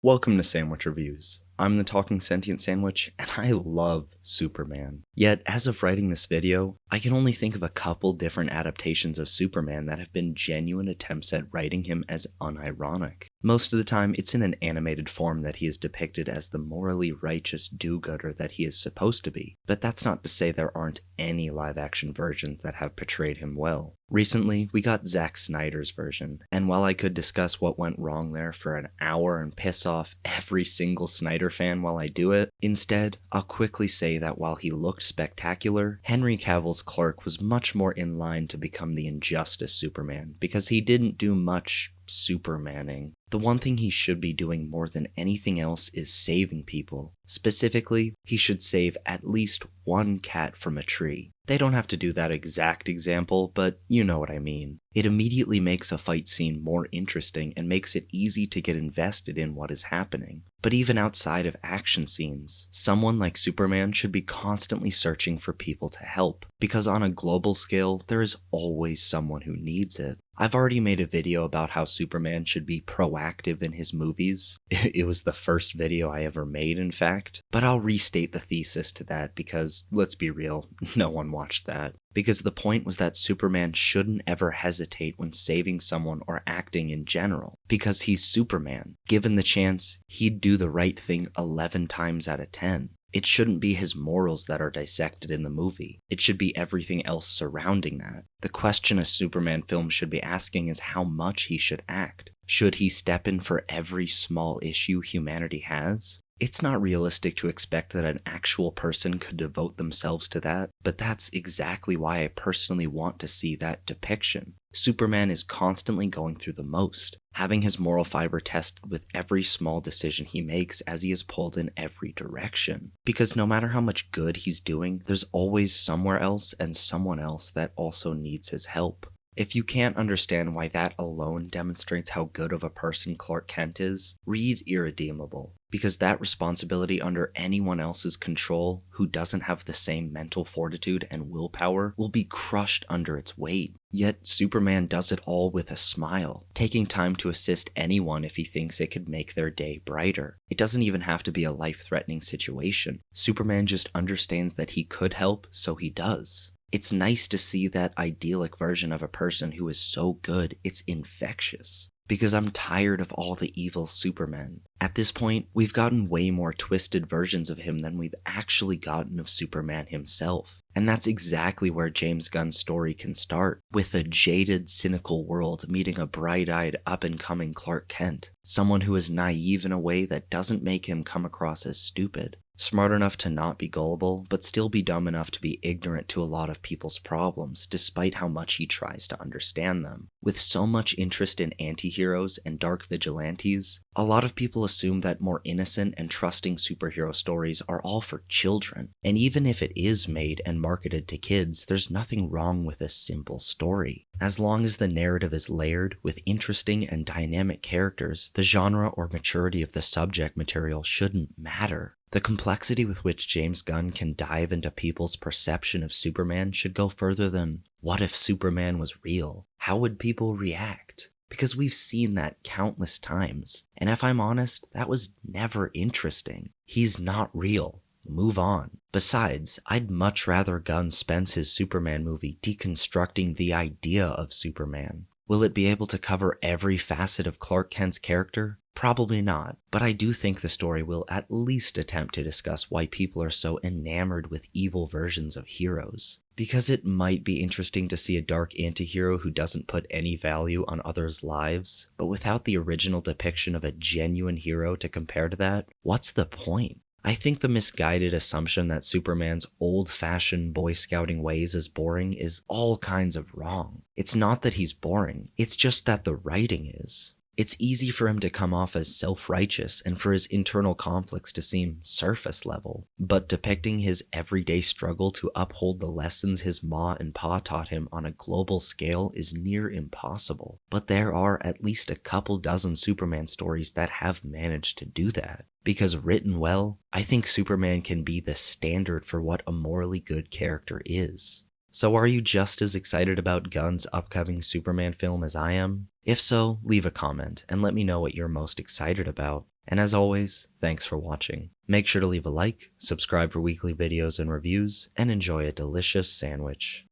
Welcome to Sandwich Reviews. I'm the Talking Sentient Sandwich, and I love Superman. Yet, as of writing this video, I can only think of a couple different adaptations of Superman that have been genuine attempts at writing him as unironic. Most of the time, it's in an animated form that he is depicted as the morally righteous do-gooder that he is supposed to be, but that's not to say there aren't any live-action versions that have portrayed him well. Recently, we got Zack Snyder's version, and while I could discuss what went wrong there for an hour and piss off every single Snyder fan while I do it, instead, I'll quickly say that while he looked spectacular, Henry Cavill's Clark was much more in line to become the Injustice Superman, because he didn't do much Supermaning. The one thing he should be doing more than anything else is saving people. Specifically, he should save at least one cat from a tree. They don't have to do that exact example, but you know what I mean. It immediately makes a fight scene more interesting and makes it easy to get invested in what is happening. But even outside of action scenes, someone like Superman should be constantly searching for people to help, because on a global scale, there is always someone who needs it. I've already made a video about how Superman should be proactive in his movies. It was the first video I ever made, in fact, but I'll restate the thesis to that because, let's be real, no one watched that. Because the point was that Superman shouldn't ever hesitate when saving someone or acting in general, because he's Superman. Given the chance, he'd do the right thing 11 times out of 10. It shouldn't be his morals that are dissected in the movie. It should be everything else surrounding that. The question a Superman film should be asking is how much he should act. Should he step in for every small issue humanity has? It's not realistic to expect that an actual person could devote themselves to that, but that's exactly why I personally want to see that depiction. Superman is constantly going through the most, having his moral fiber tested with every small decision he makes as he is pulled in every direction. Because no matter how much good he's doing, there's always somewhere else and someone else that also needs his help. If you can't understand why that alone demonstrates how good of a person Clark Kent is, read Irredeemable, because that responsibility under anyone else's control who doesn't have the same mental fortitude and willpower will be crushed under its weight. Yet Superman does it all with a smile, taking time to assist anyone if he thinks it could make their day brighter. It doesn't even have to be a life-threatening situation. Superman just understands that he could help, so he does. It's nice to see that idyllic version of a person who is so good it's infectious. Because I'm tired of all the evil Supermen. At this point, we've gotten way more twisted versions of him than we've actually gotten of Superman himself. And that's exactly where James Gunn's story can start, with a jaded, cynical world meeting a bright-eyed, up-and-coming Clark Kent, someone who is naive in a way that doesn't make him come across as stupid. Smart enough to not be gullible, but still be dumb enough to be ignorant to a lot of people's problems, despite how much he tries to understand them. With so much interest in anti-heroes and dark vigilantes, a lot of people assume that more innocent and trusting superhero stories are all for children. And even if it is made and marketed to kids, there's nothing wrong with a simple story. As long as the narrative is layered with interesting and dynamic characters, the genre or maturity of the subject material shouldn't matter. The complexity with which James Gunn can dive into people's perception of Superman should go further than, what if Superman was real? How would people react? Because we've seen that countless times, and if I'm honest, that was never interesting. He's not real. Move on. Besides, I'd much rather Gunn spends his Superman movie deconstructing the idea of Superman. Will it be able to cover every facet of Clark Kent's character? Probably not, but I do think the story will at least attempt to discuss why people are so enamored with evil versions of heroes. Because it might be interesting to see a dark anti-hero who doesn't put any value on others' lives, but without the original depiction of a genuine hero to compare to that, what's the point? I think the misguided assumption that Superman's old-fashioned Boy Scouting ways is boring is all kinds of wrong. It's not that he's boring, it's just that the writing is. It's easy for him to come off as self-righteous and for his internal conflicts to seem surface level, but depicting his everyday struggle to uphold the lessons his ma and pa taught him on a global scale is near impossible. But there are at least a couple dozen Superman stories that have managed to do that. Because written well, I think Superman can be the standard for what a morally good character is. So are you just as excited about Gunn's upcoming Superman film as I am? If so, leave a comment and let me know what you're most excited about. And as always, thanks for watching. Make sure to leave a like, subscribe for weekly videos and reviews, and enjoy a delicious sandwich.